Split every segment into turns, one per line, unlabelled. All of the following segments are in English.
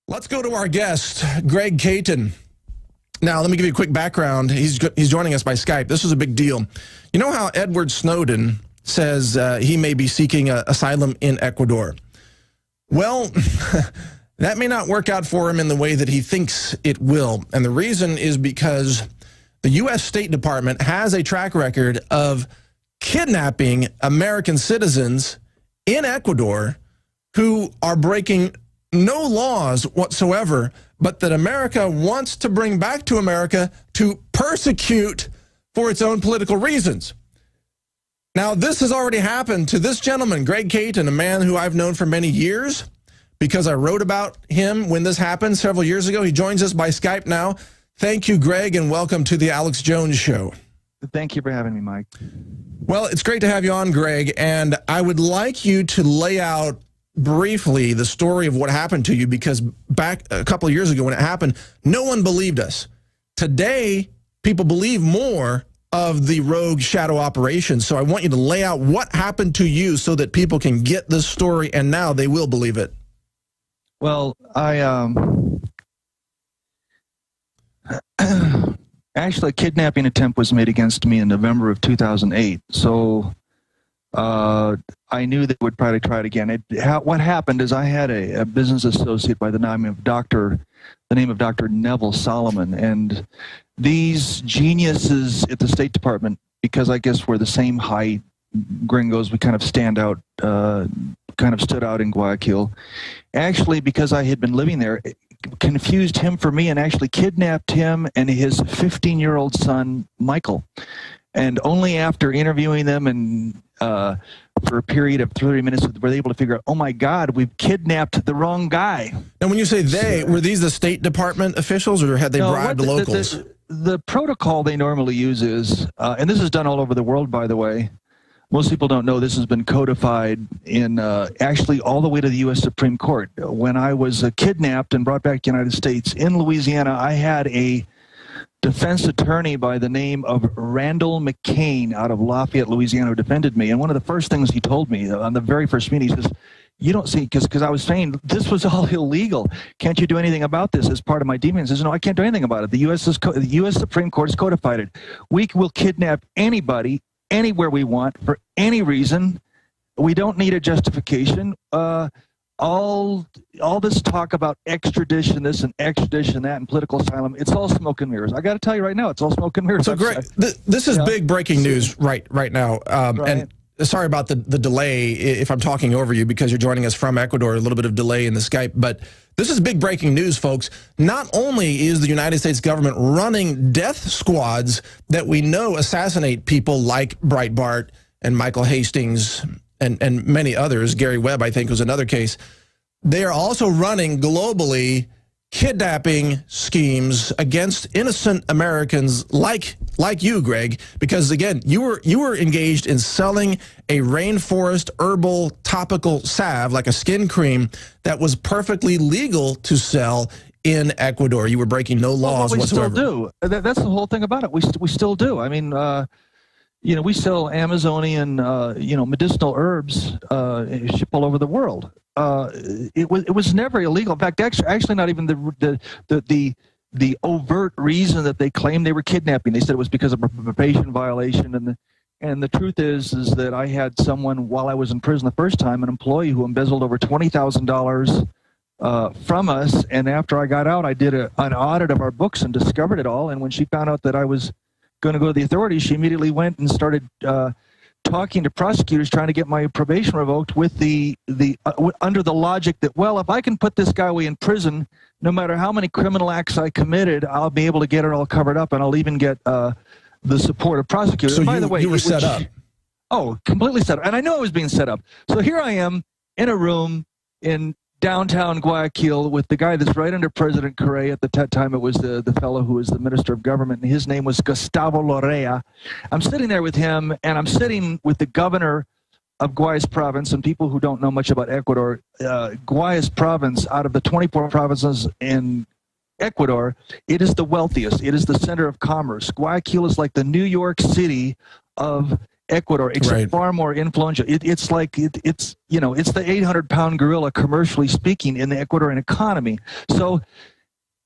Let's go to our guest, Greg Caton. Now, let me give you a quick background. He's joining us by Skype. This is a big deal. You know how Edward Snowden says he may be seeking asylum in Ecuador? Well, that may not work out for him in the way that he thinks it will. And the reason is because the U.S. State Department has a track record of kidnapping American citizens in Ecuador who are breaking no laws whatsoever, but that America wants to bring back to America to persecute for its own political reasons. Now, this has already happened to this gentleman, Greg Caton, a man who I've known for many years because I wrote about him when this happened several years ago. He joins us by Skype now. Thank you, Greg, and welcome to the Alex Jones Show.
Thank you for having me, Mike.
Well, it's great to have you on, Greg, and I would like you to lay out briefly the story of what happened to you, because back a couple of years ago when it happened, no one believed us. Today, people believe more of the rogue shadow operation. So I want you to lay out what happened to you so that people can get this story, and now they will believe it.
Well, actually, a kidnapping attempt was made against me in November of 2008. So I knew they would probably try it again. What happened is I had a business associate by the name of Dr. Neville Solomon, and these geniuses at the State Department, because I guess we're the same height, gringos, we kind of stand out, kind of stood out in Guayaquil. Actually, because I had been living there, confused him for me and actually kidnapped him and his 15-year-old son, Michael. And only after interviewing them and for a period of 30 minutes were they able to figure out, oh my God, we've kidnapped the wrong guy.
And when you say they, were these the State Department officials, or had they bribed locals?
The protocol they normally use is, and this is done all over the world, by the way. Most people don't know this has been codified in actually all the way to the U.S. Supreme Court. When I was kidnapped and brought back to the United States in Louisiana, I had a defense attorney by the name of Randall McCain out of Lafayette, Louisiana, who defended me. And one of the first things he told me on the very first meeting, he says, you don't see, because I was saying this was all illegal. Can't you do anything about this as part of my demands? He says, no, I can't do anything about it. The U.S. Supreme Court has codified it. We will kidnap anybody, anywhere we want, for any reason. We don't need a justification. All this talk about extradition this and extradition that and political asylum, it's all smoke and mirrors. I got to tell you right now, it's all smoke and mirrors.
So, Greg, this is big breaking news right now. And sorry about the delay if I'm talking over you, because you're joining us from Ecuador, a little bit of delay in the Skype. But this is big breaking news, folks. Not only is the United States government running death squads that we know assassinate people like Breitbart and Michael Hastings and many others, Gary Webb, I think, was another case. They are also running globally kidnapping schemes against innocent Americans like you, Greg, because again, you were engaged in selling a rainforest herbal topical salve, like a skin cream, that was perfectly legal to sell in Ecuador. You were breaking no laws whatsoever.
We still do. That's the whole thing about it. We still do. I mean, you know, we sell Amazonian, you know, medicinal herbs, ship all over the world. It was never illegal. In fact, actually, not even the overt reason that they claimed they were kidnapping. They said it was because of a probation violation, and the truth is that I had someone while I was in prison the first time, an employee who embezzled over $20,000 from us. And after I got out, I did an audit of our books and discovered it all. And when she found out that I was going to go to the authorities, she immediately went and started talking to prosecutors, trying to get my probation revoked with under the logic that, well, if I can put this guy away in prison, no matter how many criminal acts I committed, I'll be able to get it all covered up, and I'll even get the support of prosecutors.
So
by the way,
you were set up.
Oh, completely set up. And I knew I was being set up. So here I am in a room in downtown Guayaquil with the guy that's right under President Correa. At the time, it was the fellow who was the Minister of Government, and his name was Gustavo Lorea. I'm sitting there with him, and I'm sitting with the governor of Guayas province. And people who don't know much about Ecuador, Guayas province, out of the 24 provinces in Ecuador, it is the wealthiest. It is the center of commerce. Guayaquil is like the New York City of Ecuador, except far more influential. It's like it's the 800-pound gorilla, commercially speaking, in the Ecuadorian economy. So,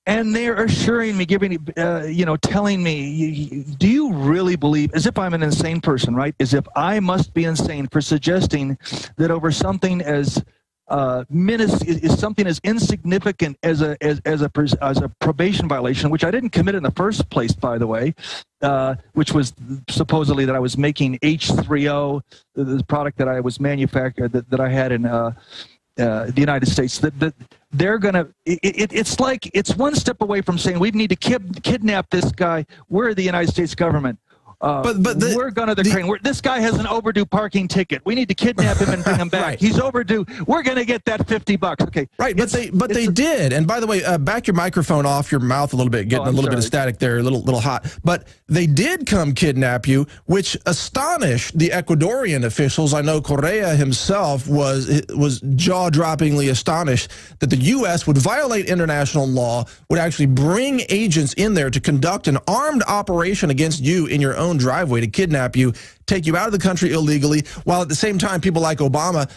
and they're assuring me, telling me, do you really believe, as if I'm an insane person, right? As if I must be insane for suggesting that over something as is something as insignificant as a probation violation, which I didn't commit in the first place, by the way, which was supposedly that I was making H3O, the product that I was manufactured that I had in the United States. That they're gonna. It's like it's one step away from saying we need to kidnap this guy. We're the United States government. We're going to the crane. This guy has an overdue parking ticket. We need to kidnap him and bring him back. Right. He's overdue. We're going to get that $50. Okay.
Right, but they did. And by the way, back your microphone off your mouth a little bit, getting a little bit of static there, a little hot. But they did come kidnap you, which astonished the Ecuadorian officials. I know Correa himself was jaw-droppingly astonished that the U.S. would violate international law, would actually bring agents in there to conduct an armed operation against you in your own driveway to kidnap you, take you out of the country illegally, while at the same time people like Obama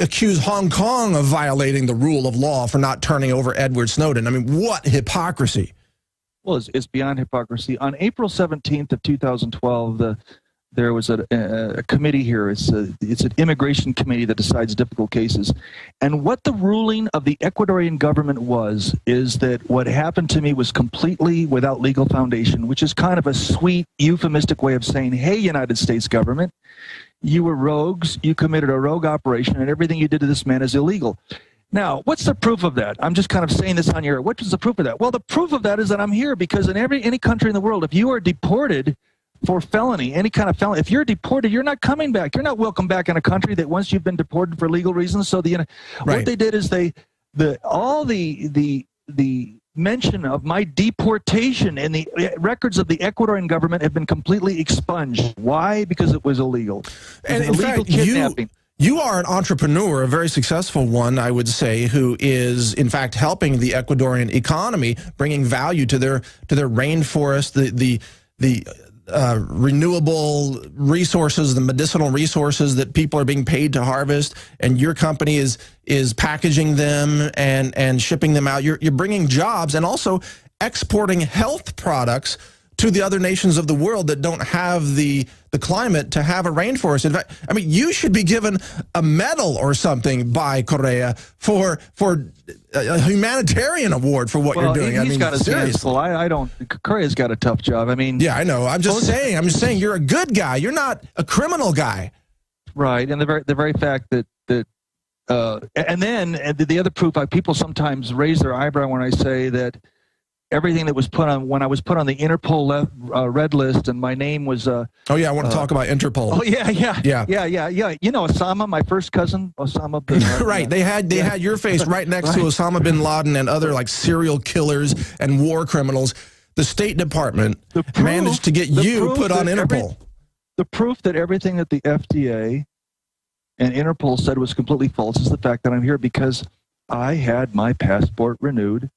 accuse Hong Kong of violating the rule of law for not turning over Edward Snowden. I mean, what hypocrisy.
Well, it's beyond hypocrisy. On April 17th of 2012, there was a committee here. It's an immigration committee that decides difficult cases. And what the ruling of the Ecuadorian government is that what happened to me was completely without legal foundation, which is kind of a sweet, euphemistic way of saying, hey, United States government, you were rogues, you committed a rogue operation, and everything you did to this man is illegal. Now, what's the proof of that? I'm just kind of saying this on your, what is the proof of that? Well, the proof of that is that I'm here because in any country in the world, if you are deported for felony, any kind of felony, if you're deported, you're not coming back. You're not welcome back in a country that once you've been deported for legal reasons. So what they did is all the mention of my deportation and the records of the Ecuadorian government have been completely expunged. Why? Because it was illegal.
And in fact, kidnapping. You are an entrepreneur, a very successful one, I would say, who is, in fact, helping the Ecuadorian economy, bringing value to their rainforest, the renewable resources, the medicinal resources that people are being paid to harvest, and your company is packaging them and shipping them out. You're bringing jobs and also exporting health products to the other nations of the world that don't have the climate to have a rainforest. In fact, I mean, you should be given a medal or something by Correa for a humanitarian award for what you're doing.
He's got a seriously. I don't. Correa's got a tough job. I mean,
yeah, I know. I'm just saying you're a good guy. You're not a criminal guy.
Right, and the very fact that and then the other proof, people sometimes raise their eyebrow when I say that everything that was put on, when I was put on the Interpol red list and my name was oh
yeah, I want to talk about Interpol.
Oh yeah. You know Osama, my first cousin, Osama bin Laden.
Right, they had your face right next to Osama bin Laden and other like serial killers and war criminals. The State Department managed to get you put on Interpol.
The proof that everything that the FDA and Interpol said was completely false is the fact that I'm here because I had my passport renewed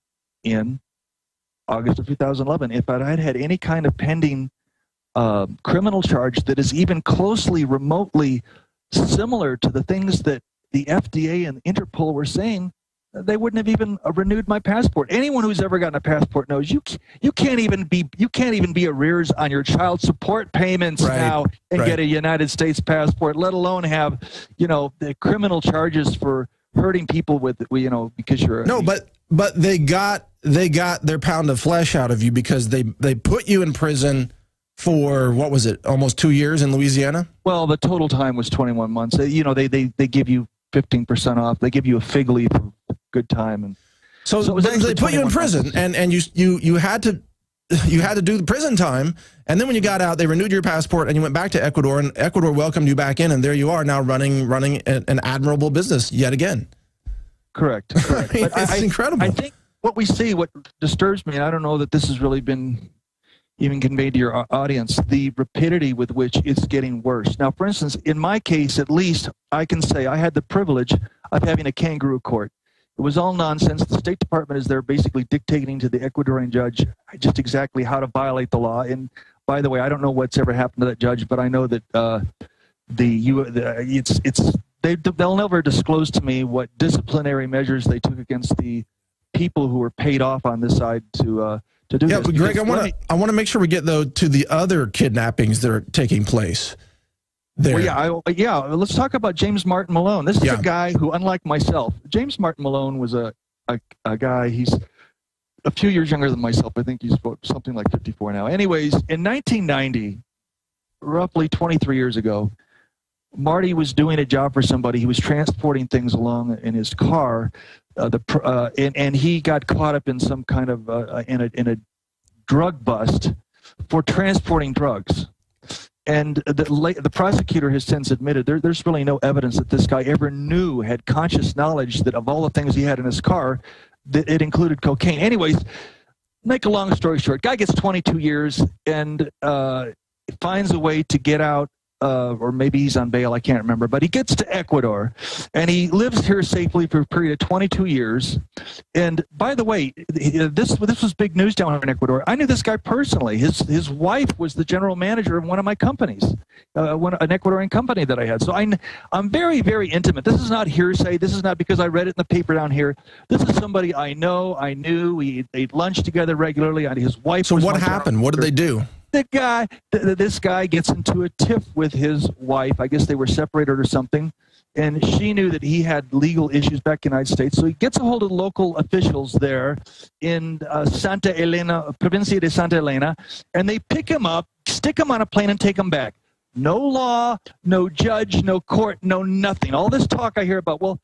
in August of 2011. If I had had any kind of pending criminal charge that is even closely, remotely similar to the things that the FDA and Interpol were saying, they wouldn't have even renewed my passport. Anyone who's ever gotten a passport knows you can't even be arrears on your child support payments now and get a United States passport, let alone have the criminal charges for hurting people with because you're
but they got their pound of flesh out of you because they put you in prison for, what was it, almost 2 years in Louisiana?
Well, the total time was 21 months. They give you 15% off. They give you a fig leaf of good time, and
so they put you in prison, and you had to do the prison time, and then when you got out, they renewed your passport, and you went back to Ecuador, and Ecuador welcomed you back in, and there you are now running an admirable business yet again.
Correct.
But it's incredible.
I think what disturbs me, and I don't know that this has really been even conveyed to your audience, the rapidity with which it's getting worse. Now, for instance, in my case, at least, I can say I had the privilege of having a kangaroo court. It was all nonsense. The State Department is there basically dictating to the Ecuadorian judge just exactly how to violate the law. And by the way, I don't know what's ever happened to that judge, but I know that they'll never disclose to me what disciplinary measures they took against the people who were paid off on this side to do this.
Yeah, but Greg, I want to make sure we get though to the other kidnappings that are taking place there.
Well, yeah, let's talk about James Martin Malone. This is a guy who, unlike myself, James Martin Malone was a guy. He's a few years younger than myself. I think he's something like 54 now. Anyways, in 1990, roughly 23 years ago, Marty was doing a job for somebody. He was transporting things along in his car, and he got caught up in some kind of in a drug bust for transporting drugs. And the prosecutor has since admitted there's really no evidence that this guy ever had conscious knowledge that of all the things he had in his car, that it included cocaine. Anyways, make a long story short, guy gets 22 years and finds a way to get out, or maybe he's on bail, I can't remember, but he gets to Ecuador, and he lives here safely for a period of 22 years. And by the way, this was big news down here in Ecuador. I knew this guy personally. His wife was the general manager of one of my companies, an Ecuadorian company that I had. So I'm very, very intimate. This is not hearsay. This is not because I read it in the paper down here. This is somebody I knew. We ate lunch together regularly. His wife.
So what happened? What did they do?
This guy gets into a tiff with his wife. I guess they were separated or something, and she knew that he had legal issues back in the United States. So he gets a hold of local officials there in Santa Elena, Provincia de Santa Elena, and they pick him up, stick him on a plane, and take him back. No law, no judge, no court, no nothing. All this talk I hear about, well,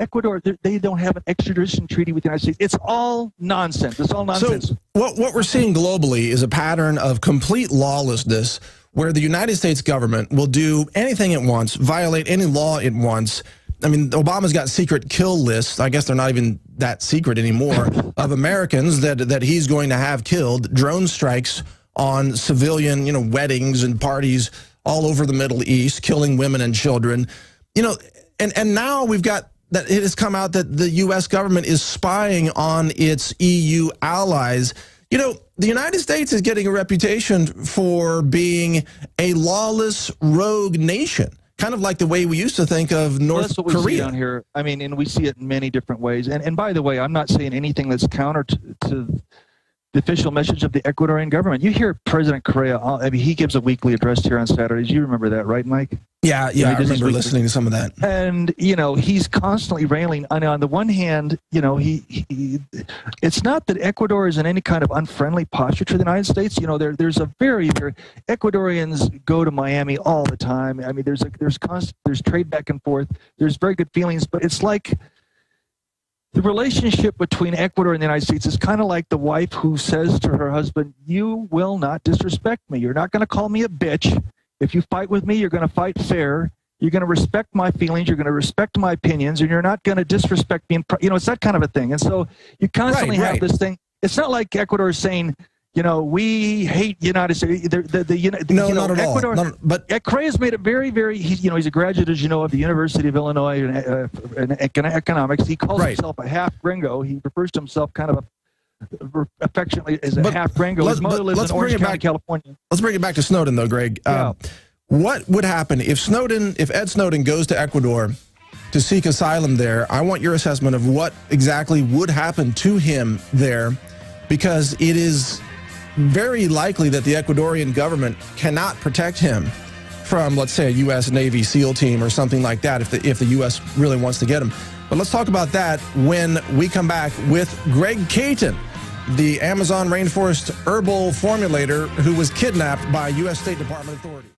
Ecuador, they don't have an extradition treaty with the United States. It's all nonsense. It's all nonsense.
So what we're seeing globally is a pattern of complete lawlessness where the United States government will do anything it wants, violate any law it wants. I mean, Obama's got secret kill lists. I guess they're not even that secret anymore, of Americans that he's going to have killed. Drone strikes on civilian, weddings and parties all over the Middle East, killing women and children. And now we've got that it has come out that the U.S. government is spying on its EU allies. The United States is getting a reputation for being a lawless rogue nation, kind of like the way we used to think of North Korea.
That's what we see down here. I mean, and we see it in many different ways. And by the way, I'm not saying anything that's counter to the official message of the Ecuadorian government. You hear President Correa, he gives a weekly address here on Saturdays. You remember that, right, Mike?
Yeah, I remember listening to some of that.
And, he's constantly railing. On the one hand, it's not that Ecuador is in any kind of unfriendly posture to the United States. There's a very, very, Ecuadorians go to Miami all the time. I mean, there's trade back and forth. There's very good feelings, but it's like the relationship between Ecuador and the United States is kind of like the wife who says to her husband, you will not disrespect me. You're not going to call me a bitch. If you fight with me, you're going to fight fair. You're going to respect my feelings. You're going to respect my opinions, and you're not going to disrespect me. It's that kind of a thing. And so you constantly have this thing. It's not like Ecuador is saying, we hate the United States.
No, not at
Ecuador,
all. But
Correa's made it very, very. He's a graduate, as you know, of the University of Illinois in economics. He calls himself a half gringo. He refers to himself kind of affectionately as a half gringo. His mother lives in Orange County, California.
Let's bring it back to Snowden, though, Greg. What would happen if Ed Snowden goes to Ecuador to seek asylum there? I want your assessment of what exactly would happen to him there, because it is very likely that the Ecuadorian government cannot protect him from, let's say, a U.S. Navy SEAL team or something like that if the U.S. really wants to get him. But let's talk about that when we come back with Greg Caton, the Amazon rainforest herbal formulator who was kidnapped by U.S. State Department authorities.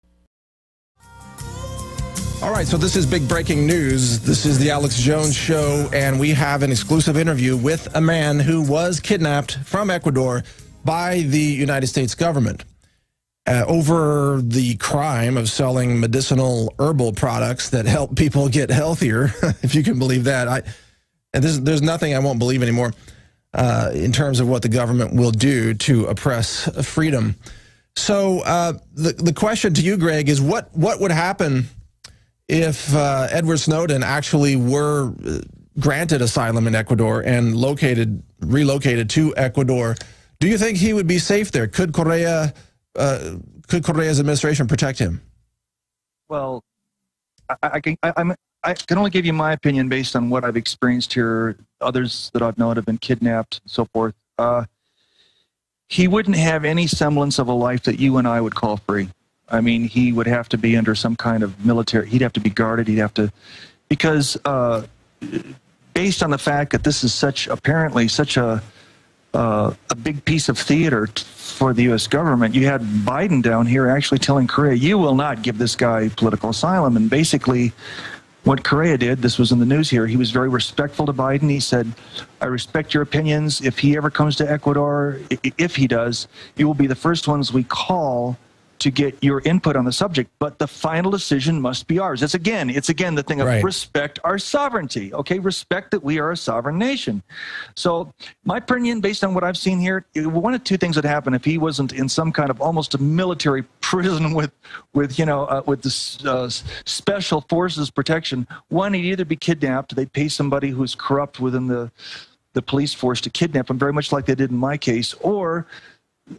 All right, so this is big breaking news. This is the Alex Jones Show, and we have an exclusive interview with a man who was kidnapped from Ecuador by the United States government over the crime of selling medicinal herbal products that help people get healthier, if you can believe that. There's nothing I won't believe anymore in terms of what the government will do to oppress freedom. So the question to you, Greg, is what would happen if Edward Snowden actually were granted asylum in Ecuador and relocated to Ecuador? Do you think he would be safe there? Could Correa's administration protect him?
Well, I can only give you my opinion based on what I've experienced here. Others that I've known have been kidnapped and so forth. He wouldn't have any semblance of a life that you and I would call free. I mean, he would have to be under some kind of military. He'd have to be guarded. He'd have to, because based on the fact that this is apparently such a big piece of theater for the U.S. government. You had Biden down here actually telling Korea, you will not give this guy political asylum. And basically what Korea did, this was in the news here, he was very respectful to Biden. He said, I respect your opinions. If he ever comes to Ecuador, if he does, you will be the first ones we call to get your input on the subject, but the final decision must be ours. It's again the thing of respect our sovereignty, okay? Respect that we are a sovereign nation. So my opinion, based on what I've seen here, one of two things would happen if he wasn't in some kind of almost a military prison with the special forces protection. One, he'd either be kidnapped, they'd pay somebody who's corrupt within the police force to kidnap him, very much like they did in my case, or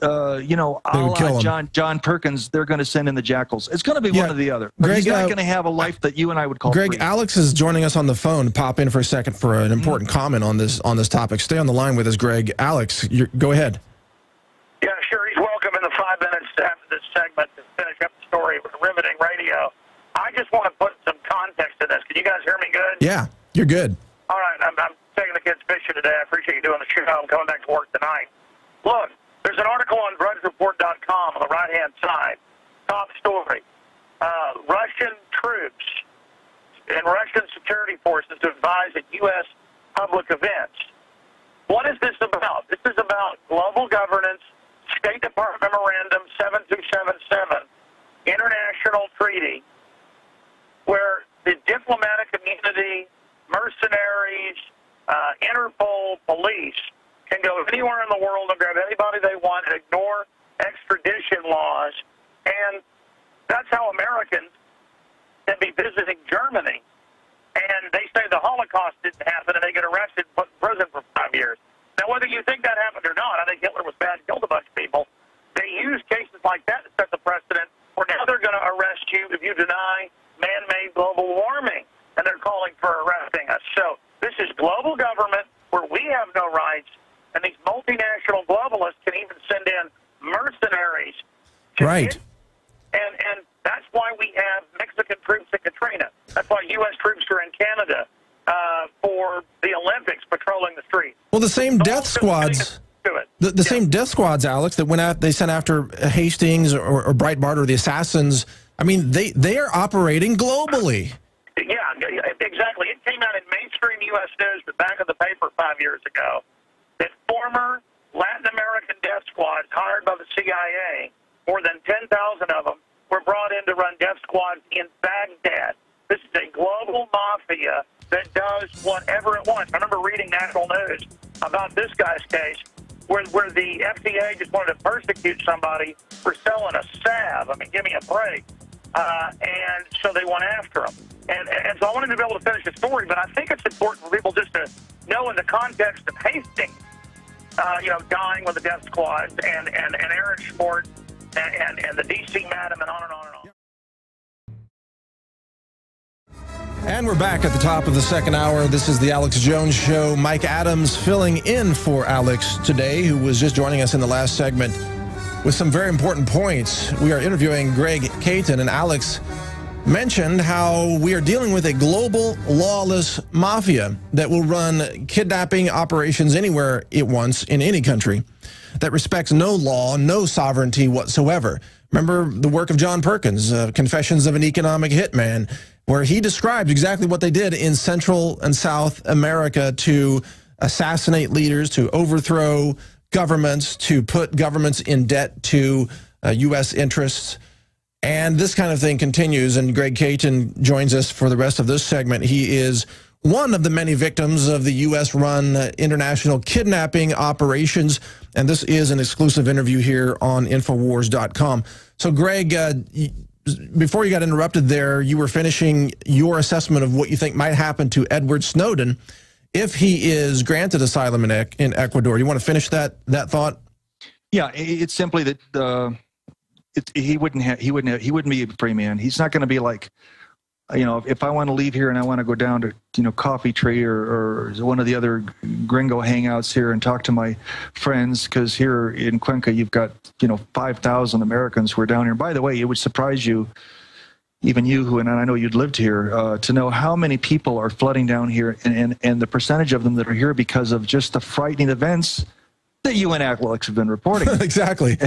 a la John Perkins, they're going to send in the jackals. It's going to be one or the other. But he's not going to have a life that you and I would call
Greg,
free.
Alex is joining us on the phone. Pop in for a second for an important comment on this topic. Stay on the line with us, Greg. Alex, go ahead.
Yeah, sure. He's welcome in the 5 minutes after this segment to finish up the story with riveting radio. I just want to put some context to this. Can you guys hear me good?
Yeah, you're good.
All right. I'm taking the kids fishing today. I appreciate you doing the show. I'm coming back to work tonight. Look. There's an article on drudgereport.com on the right-hand side. Top story. Russian troops and Russian security forces to advise at U.S. public events. What is this about? This is about global governance, State Department Memorandum 7277, international treaty, where the diplomatic immunity, mercenaries, Interpol, police, can go anywhere in the world and grab anybody they want and ignore extradition laws. And that's how Americans can be visiting Germany. And they say the Holocaust didn't happen and they get arrested and put in prison for 5 years. Now, whether you think that happened or not, I think Hitler was bad and killed a bunch of people. They use cases like that to set the precedent where now they're going to arrest you if you deny man-made global warming. And they're calling for arresting us. So this is global government where we have no rights. And these multinational globalists can even send in mercenaries.
Right.
And that's why we have Mexican troops at Katrina. That's why U.S. troops are in Canada for the Olympics patrolling the streets.
Well, the same death squads, the same death squads, Alex, that they sent after Hastings or Breitbart or the assassins. I mean, they are operating globally.
Yeah, exactly. It came out in mainstream U.S. news, the back of the paper 5 years ago, that former Latin American death squads hired by the CIA, more than 10,000 of them, were brought in to run death squads in Baghdad. This is a global mafia that does whatever it wants. I remember reading national news about this guy's case where the FDA just wanted to persecute somebody for selling a salve. I mean, give me a break. And so they went after him. And so I wanted to be able to finish the story, but I think it's important for people just to know in the context of Hastings, dying with the death squads and Aaron Schwartz and the D.C. Madam and on and on and on.
And we're back at the top of the second hour. This is the Alex Jones Show. Mike Adams filling in for Alex today, who was just joining us in the last segment with some very important points. We are interviewing Greg Caton, and Alex mentioned how we are dealing with a global lawless mafia that will run kidnapping operations anywhere it wants in any country, that respects no law, no sovereignty whatsoever. Remember the work of John Perkins, Confessions of an Economic Hitman, where he describes exactly what they did in Central and South America to assassinate leaders, to overthrow governments, to put governments in debt to U.S. interests. And this kind of thing continues, and Greg Caton joins us for the rest of this segment. He is one of the many victims of the U.S.-run international kidnapping operations, and this is an exclusive interview here on Infowars.com. So, Greg, before you got interrupted there, you were finishing your assessment of what you think might happen to Edward Snowden if he is granted asylum in Ecuador. You want to finish that thought?
Yeah, it's simply that he wouldn't be a free man. He's not going to be like, if I want to leave here and I want to go down to, Coffee Tree or one of the other gringo hangouts here and talk to my friends, because here in Cuenca, you've got, 5,000 Americans who are down here. By the way, it would surprise you, even you, and I know you'd lived here, to know how many people are flooding down here and the percentage of them that are here because of just the frightening events that you and Alex have been reporting.
Exactly.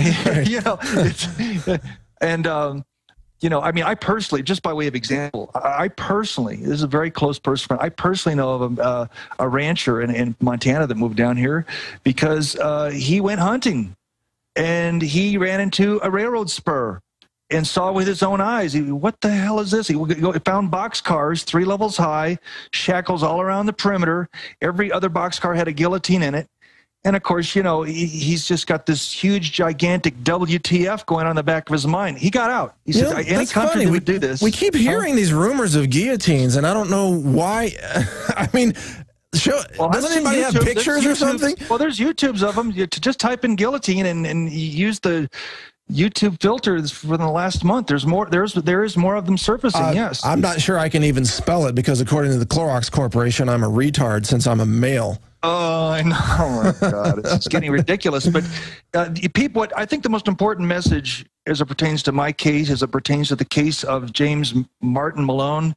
I personally, just by way of example, this is a very close person friend. I personally know of a rancher in Montana that moved down here because he went hunting and he ran into a railroad spur and saw with his own eyes. What the hell is this? He found boxcars 3 levels high, shackles all around the perimeter. Every other boxcar had a guillotine in it. And of course, he's just got this huge, gigantic WTF going on in the back of his mind. He got out. He said, any country that would do this.
We keep hearing these rumors of guillotines, and I don't know why. I mean, doesn't anybody have pictures or something?
Well, there's YouTubes of them. Just type in guillotine and use the YouTube filters for the last month. There is more of them surfacing. Yes.
I'm not sure I can even spell it because according to the Clorox Corporation, I'm a retard since I'm a male.
Oh, I know. Oh, my God. It's getting ridiculous. But what I think the most important message as it pertains to my case, as it pertains to the case of James Martin Malone,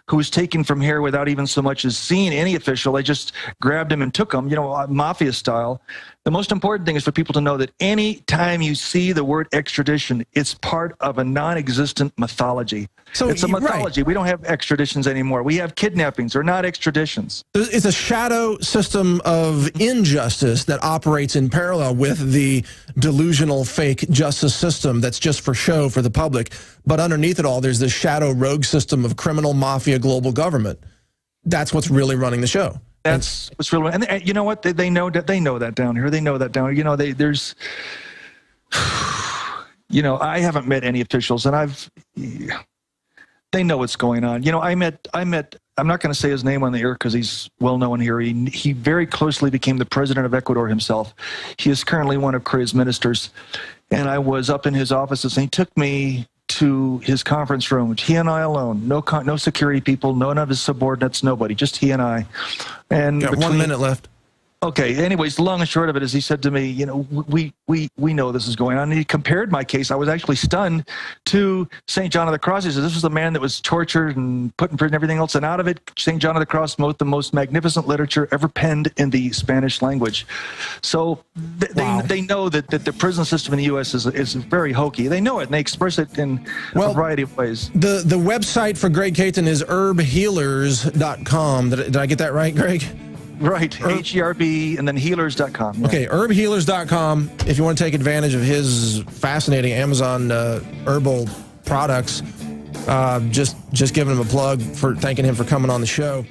who was taken from here without even so much as seeing any official. They just grabbed him and took him, mafia style. The most important thing is for people to know that any time you see the word extradition, it's part of a non-existent mythology. So it's a mythology. Right. We don't have extraditions anymore. We have kidnappings. They're not extraditions.
It's a shadow system of injustice that operates in parallel with the delusional fake justice system that's just for show for the public. But underneath it all, there's this shadow rogue system of criminal mafia global government. That's what's really running the show.
That's what's real. And you know what? They know that down here. They know that down here. There's, I haven't met any officials, and they know what's going on. I met. I'm not going to say his name on the air because he's well known here. He very closely became the president of Ecuador himself. He is currently one of Korea's ministers, and I was up in his offices, and he took me to his conference room. He and I alone, no security people, none of his subordinates, nobody, just he and I. And
got 1 minute left.
Okay. Anyways, the long and short of it is he said to me, we know this is going on. And he compared my case. I was actually stunned to St. John of the Cross. He said, this was the man that was tortured and put in prison and everything else. And out of it, St. John of the Cross wrote the most magnificent literature ever penned in the Spanish language. So they know that the prison system in the U.S. is very hokey. They know it, and they express it in a variety of ways. The
website for Greg Caton is herbhealers.com. Did I get that right, Greg?
Right, HERB and then healers.com. Yeah.
Okay, herbhealers.com. If you want to take advantage of his fascinating Amazon herbal products, just giving him a plug for thanking him for coming on the show.